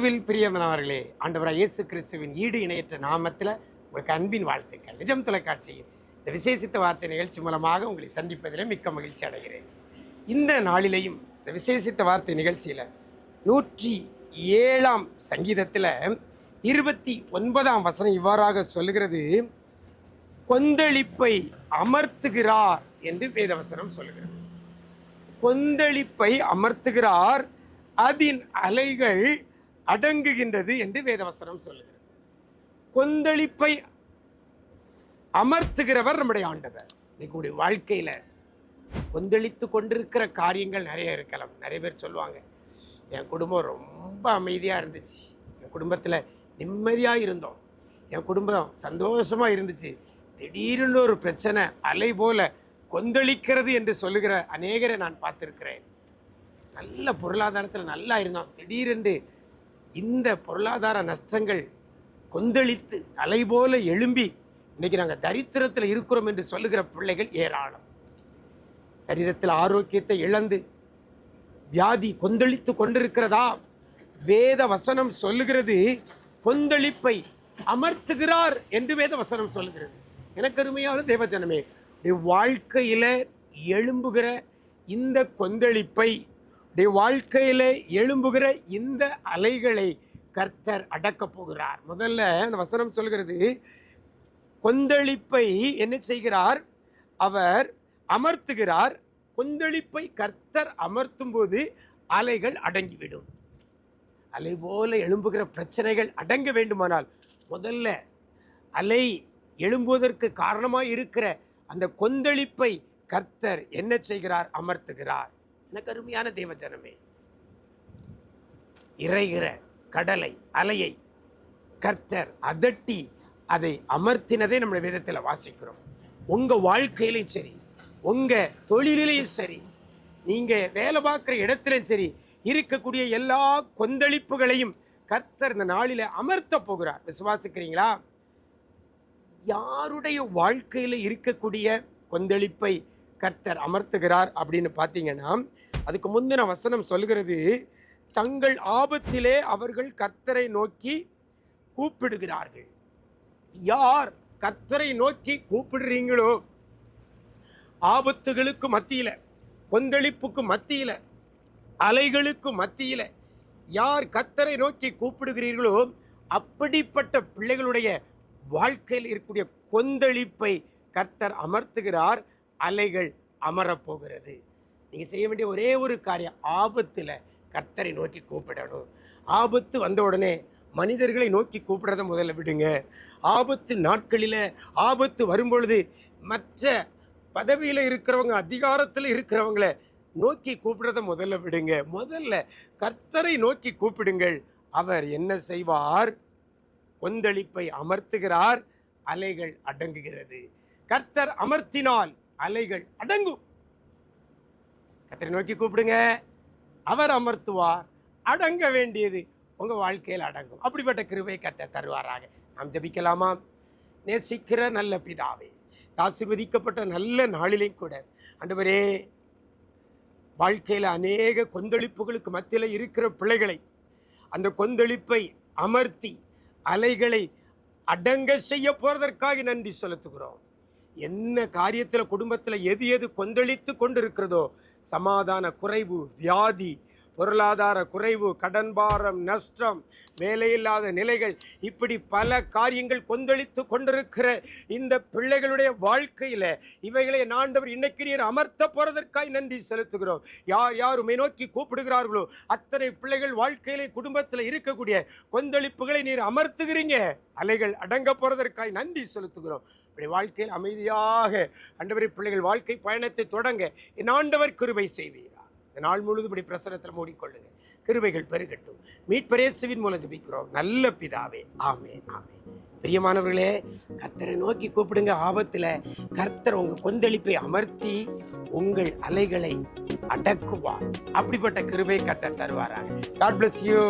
கிறிஸ்துவில் பிரியமானவர்களே, ஆண்டவராய் இயேசு கிறிஸ்துவின் ஈடு இணையற்ற நாமத்தில் உங்களுக்கு அன்பின் வாழ்த்துக்கள். நிஜம் தொலைக்காட்சியில் இந்த விசேஷித்த வார்த்தை நிகழ்ச்சி மூலமாக உங்களை சந்திப்பதில் மிக்க மகிழ்ச்சி அடைகிறேன். இந்த நாளிலேயும் இந்த விசேஷித்த வார்த்தை நிகழ்ச்சியில் 107ஆம் சங்கீதத்தில் 29ஆம் வசனம் இவ்வாறாக சொல்லுகிறது, கொந்தளிப்பை அமர்த்துகிறார் என்று வேதவசனம் சொல்லுகிறது. கொந்தளிப்பை அமர்த்துகிறார், அதன் அலைகள் அடங்குகின்றது என்று வேதவசனம் சொல்லுகிறது. கொந்தளிப்பை அமர்த்துகிறவர் நம்முடைய ஆண்டவர். இன்னைக்கு வாழ்க்கையில கொந்தளித்து கொண்டிருக்கிற காரியங்கள் நிறைய இருக்கலாம். நிறைய பேர் சொல்லுவாங்க, என் குடும்பம் ரொம்ப அமைதியாக இருந்துச்சு, என் குடும்பத்தில் நிம்மதியாக இருந்தோம், என் குடும்பம் சந்தோஷமாக இருந்துச்சு, திடீர்னு ஒரு பிரச்சனை அலை போல கொந்தளிக்கிறது என்று சொல்லுகிற அநேகரை நான் பார்த்துருக்கிறேன். நல்ல பொருளாதாரத்தில் நல்லா இருந்தோம், திடீரென்று இந்த பொருளாதார நஷ்டங்கள் கொந்தளித்து அலை போல எழும்பி இன்னைக்கு நாங்கள் தரித்திரத்தில் இருக்கிறோம் என்று சொல்லுகிற பிள்ளைகள் ஏராளம். சரீரத்தில் ஆரோக்கியத்தை இழந்து வியாதி கொந்தளித்து கொண்டிருக்கிறதா? வேத வசனம் சொல்லுகிறது, கொந்தளிப்பை அமர்த்துகிறார் என்று வேத வசனம் சொல்லுகிறது. எனக்கு அருமையான தேவஜனமே, வாழ்க்கையில் எழும்புகிற இந்த கொந்தளிப்பை, வாழ்க்கையில் எழும்புகிற இந்த அலைகளை கர்த்தர் அடக்கப் போகிறார். முதல்ல அந்த வசனம் சொல்கிறது, கொந்தளிப்பை என்ன செய்கிறார்? அவர் அமர்த்துகிறார். கொந்தளிப்பை கர்த்தர் அமர்த்தும் போது அலைகள் அடங்கிவிடும். அலை போல எழும்புகிற பிரச்சனைகள் அடங்க வேண்டுமானால் முதல்ல அலை எழும்புவதற்கு காரணமாக இருக்கிற அந்த கொந்தளிப்பை கர்த்தர் என்ன செய்கிறார்? அமர்த்துகிறார். எனக்கு அருமையான தேவஜனமே, இறைகிற கடலை அலையை கர்த்தர் அதட்டி அதை அமர்த்தினதை நம்முடைய வேதத்தில் வாசிக்கிறோம். உங்கள் வாழ்க்கையிலையும் சரி, உங்கள் தொழிலையும் சரி, நீங்கள் வேலை பார்க்குற இடத்துலையும் சரி, இருக்கக்கூடிய எல்லா கொந்தளிப்புகளையும் கர்த்தர் இந்த நாளில் அமர்த்த போகிறார். விசுவாசிக்கிறீங்களா? யாருடைய வாழ்க்கையில் இருக்கக்கூடிய கொந்தளிப்பை கர்த்தர் அமர்த்துகிறார் அப்படின்னு பார்த்தீங்கன்னா, அதுக்கு முந்தின வசனம் சொல்கிறது, தங்கள் ஆபத்திலே அவர்கள் கர்த்தரை நோக்கி கூப்பிடுகிறார்கள். யார் கர்த்தரை நோக்கி கூப்பிடுறீங்களோ, ஆபத்துகளுக்கு மத்தியில், கொந்தளிப்புக்கு மத்தியில், அலைகளுக்கு மத்தியில் யார் கர்த்தரை நோக்கி கூப்பிடுகிறீர்களோ, அப்படிப்பட்ட பிள்ளைகளுடைய வாழ்க்கையில் இருக்கக்கூடிய கொந்தளிப்பை கர்த்தர் அமர்த்துகிறார். அலைகள் அமரப்போகிறது. நீங்கள் செய்ய வேண்டிய ஒரே ஒரு காரியம், ஆபத்தில் கர்த்தரை நோக்கி கூப்பிடணும். ஆபத்து வந்த உடனே மனிதர்களை நோக்கி கூப்பிடுறத முதல்ல விடுங்க. ஆபத்து நாட்களில், ஆபத்து வரும்பொழுது மற்ற பதவியில் இருக்கிறவங்க, அதிகாரத்தில் இருக்கிறவங்கள நோக்கி கூப்பிடுறத முதல்ல விடுங்க. முதல்ல கர்த்தரை நோக்கி கூப்பிடுங்கள். அவர் என்ன செய்வார்? கொந்தளிப்பை அமர்த்துகிறார், அலைகள் அடங்குகிறது. கர்த்தர் அமர்த்தினால் அலைகள் அடங்கும். கர்த்தரை நோக்கி கூப்பிடுங்க, அவர் அமர்த்துவார், அடங்க வேண்டியது உங்கள் வாழ்க்கையில் அடங்கும். அப்படிப்பட்ட கிருபை கர்த்தர் தருவாராக. நாம் ஜெபிக்கலாமா? நேசிக்கிற நல்ல பிதாவே, ஆசீர்வதிக்கப்பட்ட நல்ல நாளிலையும் கூட ஆண்டவரே, வாழ்க்கையில் அநேக கொந்தளிப்புகளுக்கு மத்தியில் இருக்கிற பிள்ளைகளை அந்த கொந்தளிப்பை அமர்த்தி அலைகளை அடங்க செய்ய போறதற்காக நன்றி செலுத்துகிறோம். என்ன காரியத்தில், குடும்பத்தில் எது கொந்தளித்து கொண்டு இருக்கிறதோ, சமாதான குறைவு, வியாதி, பொருளாதார குறைவு, கடன் பாரம், நஷ்டம், வேலையில்லாத நிலைகள், இப்படி பல காரியங்கள் கொந்தளித்து கொண்டிருக்கிற இந்த பிள்ளைகளுடைய வாழ்க்கையில் இவைகளை ஆண்டவர் இன்னைக்கு நீர் அமர்த்த போறதற்காக நன்றி செலுத்துகிறோம். யார் யார் உம்மை நோக்கி கூப்பிடுகிறார்களோ அத்தனை பிள்ளைகள் வாழ்க்கையிலே, குடும்பத்தில் இருக்கக்கூடிய கொந்தளிப்புகளை நீர் அமர்த்துகிறீங்க. அலைகள் அடங்க போறதற்காக நன்றி செலுத்துகிறோம். இப்படி வாழ்க்கையில் அமைதியாக ஆண்டவரே பிள்ளைகள் வாழ்க்கை பயணத்தை தொடங்க என் ஆண்டவர் கிருபை செய்வீரா. இந்த நாள் முழுவதும் இப்படி பிரசனத்தில் மூடிக்கொள்ளுங்க. கிருபைகள் பெருகட்டும். மீட்பர் இயேசுவின் மூலம் ஜெபிக்கிறோம் நல்ல பிதாவே, ஆமென், ஆமென். பிரியமானவர்களே, கர்த்தரை நோக்கி கூப்பிடுங்க. ஆபத்தில் கர்த்தர் உங்கள் கொந்தளிப்பை அமர்த்தி உங்கள் அலைகளை அடக்குவார். அப்படிப்பட்ட கிருபை கர்த்தர் தருவாராக. God bless you.